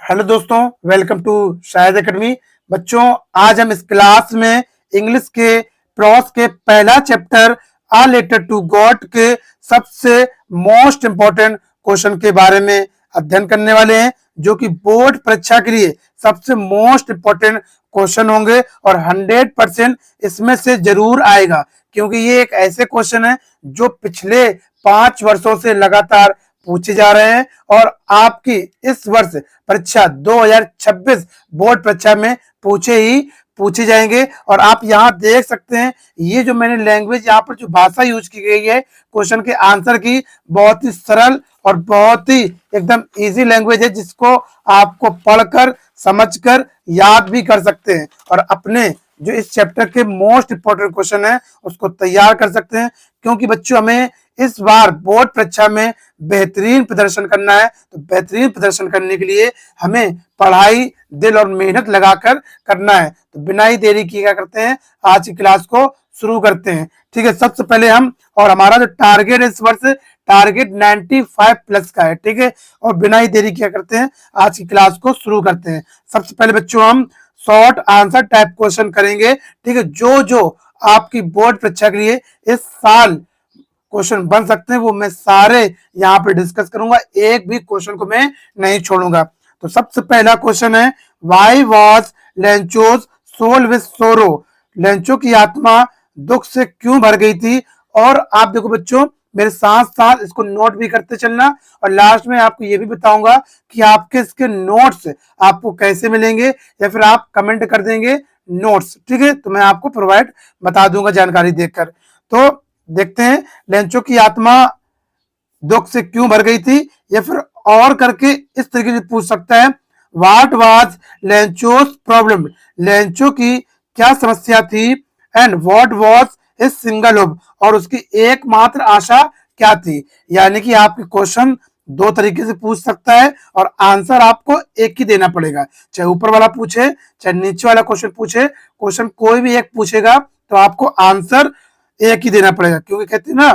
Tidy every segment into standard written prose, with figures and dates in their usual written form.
Hello दोस्तों, welcome to शायद academy. बच्चों, आज हम इस क्लास में इंग्लिश के प्रॉस के पहला chapter a letter to God के सबसे मोस्ट इंपॉर्टेंट क्वेश्चन के बारे में अध्ययन करने वाले हैं, जो कि बोर्ड परीक्षा के लिए सबसे मोस्ट इंपॉर्टेंट क्वेश्चन होंगे और 100% इसमें से जरूर आएगा, क्योंकि ये एक ऐसे क्वेश्चन है जो पिछले 5 वर्षों से लगातार पूछे जा रहे हैं और आपकी इस वर्ष परीक्षा 2026 बोर्ड परीक्षा में पूछे जाएंगे। और आप यहाँ देख सकते हैं, ये जो मैंने लैंग्वेज यहाँ पर जो भाषा यूज की गई है क्वेश्चन के आंसर की, बहुत ही सरल और बहुत ही एकदम इजी लैंग्वेज है, जिसको आपको पढ़कर समझकर याद भी कर सकते हैं और अपने जो इस चैप्टर के मोस्ट इंपोर्टेंट क्वेश्चन है उसको तैयार कर सकते हैं। क्योंकि बच्चों, हमें इस बार बोर्ड परीक्षा में बेहतरीन प्रदर्शन करना है, तो बेहतरीन प्रदर्शन करने के लिए हमें पढ़ाई दिल और मेहनत लगाकर करना है। तो बिना ही देरी किए क्या करते हैं, आज की क्लास को शुरू करते हैं। ठीक है, सबसे पहले हम और हमारा जो टारगेट है इस वर्ष टारगेट 95+ का है। ठीक है, और बिना ही देरी क्या करते हैं, आज की क्लास को शुरू करते हैं। सबसे पहले बच्चों हम शॉर्ट आंसर टाइप क्वेश्चन करेंगे। ठीक है, जो आपकी बोर्ड परीक्षा के लिए इस साल क्वेश्चन बन सकते हैं वो मैं सारे यहाँ पे डिस्कस करूंगा, एक भी क्वेश्चन को मैं नहीं छोड़ूंगा। तो सबसे पहला क्वेश्चन है, why was Lencho's soul with sorrow? Lencho की आत्मा दुख से क्यों भर गई थी? और आप देखो बच्चों, मेरे साथ साथ इसको नोट भी करते चलना, और लास्ट में आपको ये भी बताऊंगा कि आपके इसके नोट्स आपको कैसे मिलेंगे, या फिर आप कमेंट कर देंगे नोट्स। ठीक है, तो मैं आपको प्रोवाइड बता दूंगा जानकारी देकर। तो देखते हैं, लेंचो की आत्मा दुख से क्यों भर गई थी, या फिर और करके इस तरीके से पूछ सकता है, व्हाट वाज लेंचोस प्रॉब्लम? लेंचो की क्या समस्या थी? And what was his single hope? और उसकी एकमात्र आशा क्या थी? यानी कि आपके क्वेश्चन दो तरीके से पूछ सकता है और आंसर आपको एक ही देना पड़ेगा, चाहे ऊपर वाला पूछे चाहे नीचे वाला क्वेश्चन पूछे। क्वेश्चन कोई भी एक पूछेगा तो आपको आंसर एक ही देना पड़ेगा, क्योंकि कहते हैं ना,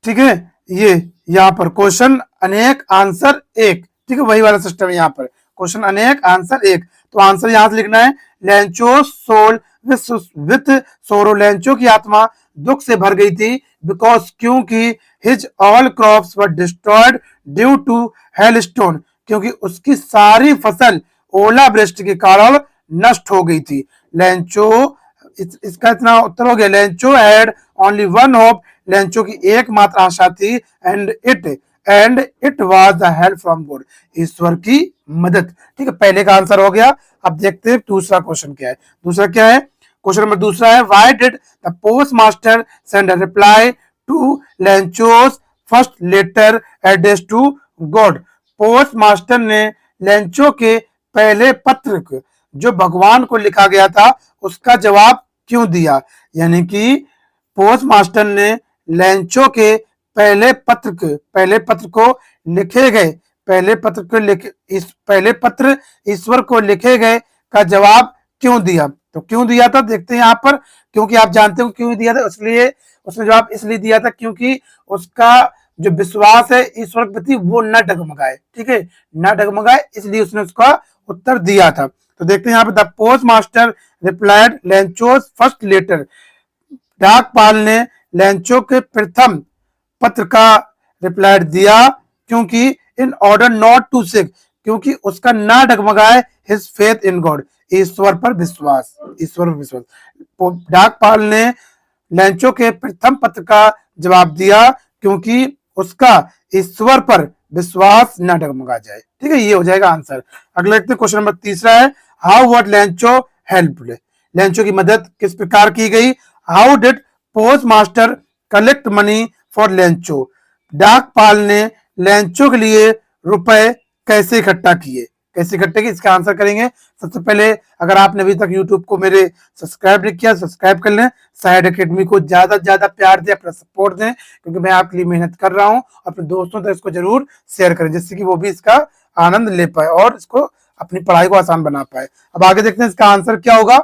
ठीक है, ये यहाँ पर क्वेश्चन अनेक आंसर एक। ठीक है, वही वाला सिस्टम है यहाँ पर, क्वेश्चन अनेक आंसर एक। तो आंसर यहां से लिखना है, Lencho soul with sorrow. Lencho की आत्मा दुख से भर गई थी बिकॉज क्योंकि his all crops were destroyed due to hailstone, क्योंकि उसकी सारी फसल ओलावृष्टि के कारण नष्ट हो गई थी। लेंचो, इसका इतना उत्तर हो गया, Lencho had only one hope. Lencho की एकमात्र आशा थी, and it was the help from God, ईश्वर की मदद। ठीक है, पहले का आंसर हो गया। अब देखते हैं दूसरा क्वेश्चन क्या है। दूसरा क्या है, क्वेश्चन नंबर दूसरा है, why did the post master send a reply to Lencho's first letter address to God? Post master ने लेंचो के पहले पत्र को, जो भगवान को लिखा गया था, उसका जवाब क्यों दिया? यानी कि पोस्ट मास्टर ने लेंचो के पहले पत्र को लिखे गए पहले पत्र ईश्वर को लिखे गए का जवाब क्यों दिया? तो क्यों दिया था, देखते हैं यहाँ पर। क्योंकि आप जानते हो क्यों दिया था, इसलिए उसने जवाब इसलिए दिया था क्योंकि उसका जो विश्वास है ईश्वर के प्रति वो न डगमगाए। ठीक है, न डगमगाए, इसलिए उसने उसका उत्तर दिया था। तो देखते हैं यहाँ पे, the post master replied Lencho's first letter. डाकपाल ने लेंचो के प्रथम पत्र का रिप्लाई दिया, क्योंकि in order not to sick, क्योंकि उसका ना डगमगाए हिज फेथ इन गॉड, ईश्वर पर विश्वास। डाकपाल ने लेंचो के प्रथम पत्र का जवाब दिया क्योंकि उसका ईश्वर पर विश्वास न डगमगा जाए। ठीक है, ये हो जाएगा आंसर। अगला देखते हैं, क्वेश्चन नंबर तीसरा है, how what Lencho helped? Lencho की मदद किस प्रकार की गई? How did post master collect money for Lencho? डाकपाल ने लेंचो के लिए रुपए कैसे इकट्ठा किए? इसका आंसर करेंगे। सबसे पहले, अगर आपने अभी तक यूट्यूब को मेरे सब्सक्राइब नहीं किया, सब्सक्राइब कर लें। शायद एकेडमी को ज्यादा से ज्यादा प्यार दें, अपना सपोर्ट दें, क्योंकि मैं आपके लिए मेहनत कर रहा हूं। अपने दोस्तों तक इसको जरूर शेयर करें, जिससे कि वो भी इसका आनंद ले पाए और इसको अपनी पढ़ाई को आसान बना पाए। अब आगे देखते हैं इसका आंसर क्या होगा।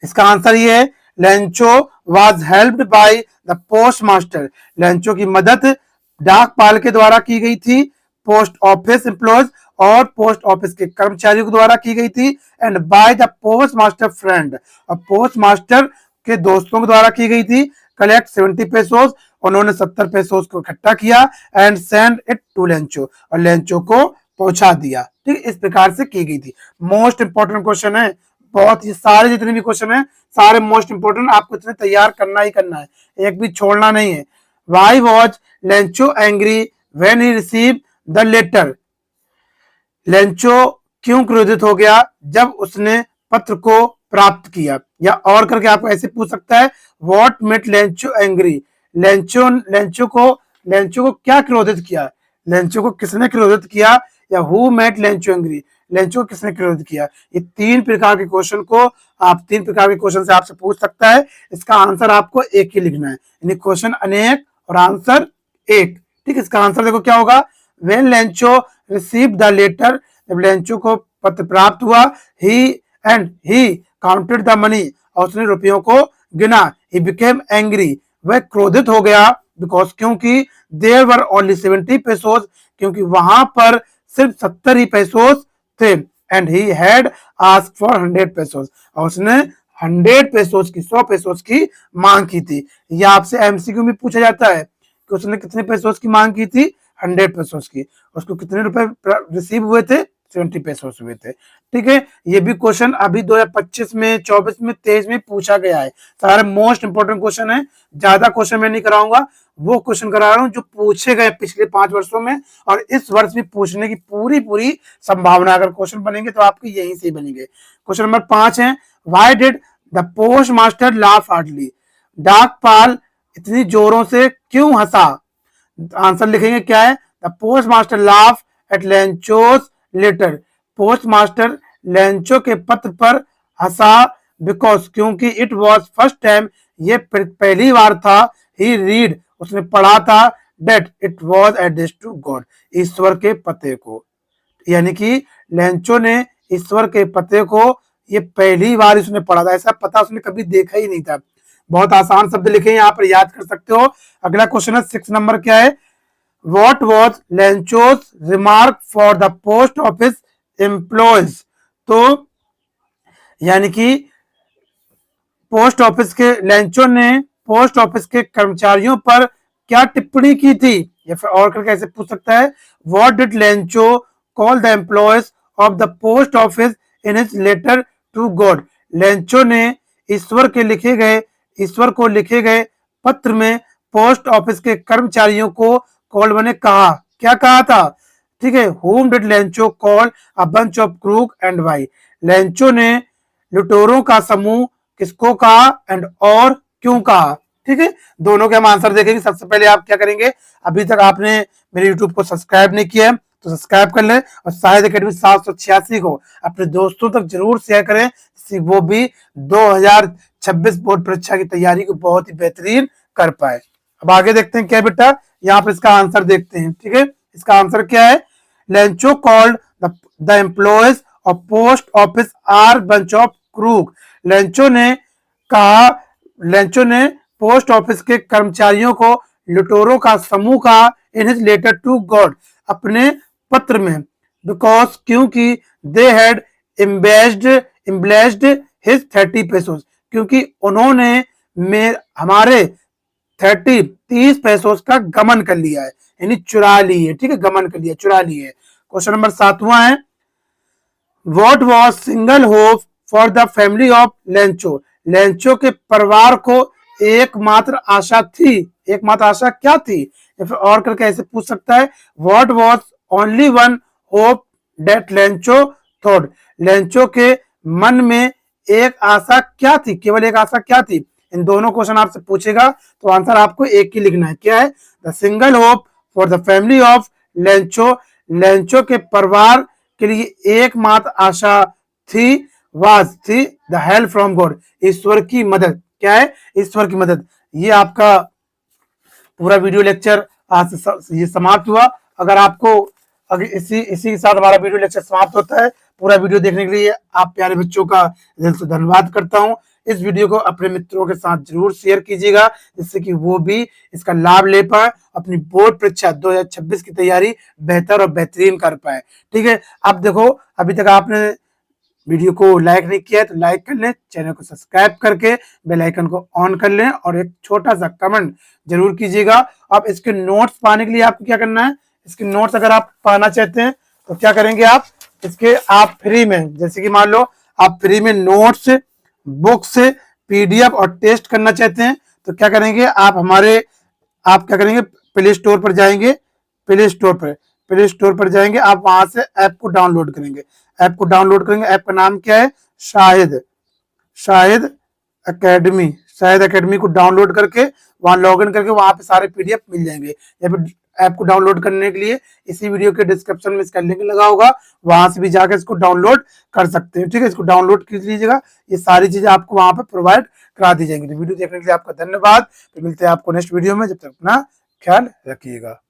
इसका आंसर ये है, Lencho was helped by the post master. Lencho की मदद डाकपाल के द्वारा की गई थी। पोस्ट ऑफिस एम्प्लॉयज और पोस्ट ऑफिस के कर्मचारियों के द्वारा की गई थी, and by the post master friend, और पोस्ट मास्टर के दोस्तों के द्वारा की गई थी। कलेक्ट 70 पेसोस, उन्होंने 70 पेसोस को इकट्ठा किया, and send it to Lencho, और लेंचो को पहुंचा दिया। ठीक, इस प्रकार से की गई थी। मोस्ट इंपॉर्टेंट क्वेश्चन है, बहुत ही सारे जितने भी क्वेश्चन है सारे मोस्ट इंपोर्टेंट, आपको इतने तैयार करना ही करना है, एक भी छोड़ना नहीं है। Why was Lencho angry when he receive the letter, Lencho क्यों क्रोधित हो गया जब उसने पत्र को प्राप्त किया। या और करके आपको ऐसे पूछ सकता है, what made Lencho angry, Lencho को क्या क्रोधित किया, लेंचो को किसने क्रोधित किया, या who made Lencho angry, Lencho को किसने क्रोधित किया। ये तीन प्रकार के क्वेश्चन को आप तीन प्रकार के क्वेश्चन से आपसे पूछ सकता है, इसका आंसर आपको एक ही लिखना है, यानी क्वेश्चन अनेक और आंसर एक। ठीक, इसका आंसर देखो क्या होगा, when Lencho receive the letter, जब लेंचो को पत्र प्राप्त हुआ, ही काउंटेड द मनी, और उसने रुपयों को गिना, ही बिकेम एंग्री, वह क्रोधित हो गया, बिकॉज क्योंकि देयर वर ओनली 70 पेसोस, क्योंकि वहां पर सिर्फ 70 ही पेसोस थे, and he had asked for 100 pesos, और उसने 100 पेसोस की 100 पेसोस की मांग की थी। यह आपसे एमसीक्यू में पूछा जाता है कि उसने कितने पेसोस की मांग की थी, 100 पेसोस की, उसको कितने रुपए रिसीव हुए थे, 70 पेसोस हुए थे। ठीक है, ये भी क्वेश्चन अभी 2025 में, 24 में, 23 में पूछा गया है, सारे मोस्ट इंपोर्टेंट क्वेश्चन है। ज्यादा क्वेश्चन मैं नहीं कराऊंगा, वो क्वेश्चन करा रहा हूं जो पूछे गए पिछले 5 वर्षों में, और इस वर्ष भी पूछने की पूरी संभावना, अगर क्वेश्चन बनेंगे तो आपके यहीं से बनेंगे। क्वेश्चन नंबर 5 है, why did the post master laugh hardly, डाकपाल इतनी जोरों से क्यों हंसा। आंसर लिखेंगे क्या है, the post master laugh at Lencho's letter, post master Lencho के पत्र पर हंसा, बिकॉज क्योंकि इट वॉज फर्स्ट टाइम, ये पहली बार था, ही रीड उसने पढ़ा था, that it was addressed to God, ईश्वर के पते को, यानी कि लेंचो ने ईश्वर के पते को ये पहली बार उसने पढ़ा था, ऐसा पता उसने कभी देखा ही नहीं था। बहुत आसान शब्द लिखे यहाँ पर, याद कर सकते हो। अगला क्वेश्चन है 6 नंबर क्या है, what was Lencho's remark for the post office employees, तो यानी कि पोस्ट ऑफिस के लेंचो ने पोस्ट ऑफिस के कर्मचारियों पर क्या टिप्पणी की थी, या फिर और करके ऐसे पूछ सकता है, what did Lencho call the employees of the post office in his letter to God, Lencho ने ईश्वर को लिखे गए पत्र में पोस्ट ऑफिस के कर्मचारियों को कॉल ने कहा, क्या कहा था। ठीक है, whom did Lencho call a bunch of crook and why, Lencho ने लुटेरों का समूह किसको कहा, एंड और क्यों कहा। ठीक है, दोनों के हम आंसर देखेंगे। सबसे पहले आप क्या करेंगे, अभी तक आपने मेरे यूट्यूब को सब्सक्राइब नहीं किया है तो सब्सक्राइब कर ले, और शायद अकेडमी 786 को अपने दोस्तों तक जरूर शेयर करें, वो भी 2026 बोर्ड परीक्षा की तैयारी को बहुत ही बेहतरीन कर पाए। अब आगे देखते हैं क्या बेटा, यहाँ पर इसका आंसर देखते हैं। ठीक है, इसका आंसर क्या है, Lencho called the employees of post office are bunch of crook, Lencho ने पोस्ट ऑफिस के कर्मचारियों को लुटेरों का समूह कहा, in his letter to God, अपने पत्र में, बिकॉज क्योंकि they had embezzled his 30 pesos, क्योंकि उन्होंने हमारे 30 पेसोस का गमन कर लिया है, यानी चुरा ली है। ठीक है, गमन कर लिया, चुरा ली है। क्वेश्चन नंबर 7वां है, what was single hope for the family of Lencho, Lencho के परिवार को एकमात्र आशा थी, एकमात्र आशा क्या थी, या फिर और करके ऐसे पूछ सकता है, what was only one hope that Lencho thought, Lencho के मन में एक आशा क्या थी, केवल एक आशा क्या थी। इन दोनों क्वेश्चन आपसे पूछेगा तो आंसर आपको एक ही लिखना है, क्या है, the single hope for the family of Lencho, Lencho के परिवार के लिए एकमात्र आशा थी, थी द हेल्प फ्रॉम गॉड, ईश्वर की मदद, क्या है, ईश्वर की मदद। ये आपका पूरा वीडियो लेक्चर आज ये समाप्त हुआ। अगर आपको इसी के साथ हमारा वीडियो लेक्चर समाप्त होता है। पूरा वीडियो देखने के लिए आप प्यारे बच्चों का दिल से धन्यवाद करता हूँ। इस वीडियो को अपने मित्रों के साथ जरूर शेयर कीजिएगा, जिससे कि वो भी इसका लाभ ले पाए, अपनी बोर्ड परीक्षा 2026 की तैयारी बेहतर और बेहतरीन कर पाए। ठीक है, अब देखो, अभी तक आपने वीडियो को लाइक नहीं किया है तो लाइक कर लें, चैनल को सब्सक्राइब करके बेल आइकन को ऑन कर लें और एक छोटा सा कमेंट जरूर कीजिएगा। अब इसके नोट्स पाने के लिए आपको क्या करना है, इसके नोट्स अगर आप पाना चाहते हैं तो क्या करेंगे, आप इसके आप फ्री में, जैसे कि मान लो आप फ्री में नोट्स, बुक्स, पीडीएफ और टेस्ट करना चाहते हैं तो क्या करेंगे, आप क्या करेंगे, प्ले स्टोर पर जाएंगे, प्ले स्टोर पर जाएंगे, आप वहां से ऐप को डाउनलोड करेंगे। ऐप का नाम क्या है, शाहिद एकेडमी को डाउनलोड करके वहां लॉग इन करके वहां पे सारे पीडीएफ मिल जाएंगे। या फिर ऐप को डाउनलोड करने के लिए इसी वीडियो के डिस्क्रिप्शन में इसका लिंक लगा होगा, वहां से भी जाकर इसको डाउनलोड कर सकते हैं। ठीक है, इसको डाउनलोड कर लीजिएगा, ये सारी चीजें आपको वहां पर प्रोवाइड करा दी जाएंगी। तो वीडियो देखने के लिए आपका धन्यवाद, फिर मिलते हैं आपको नेक्स्ट वीडियो में, जब तक अपना ख्याल रखिएगा।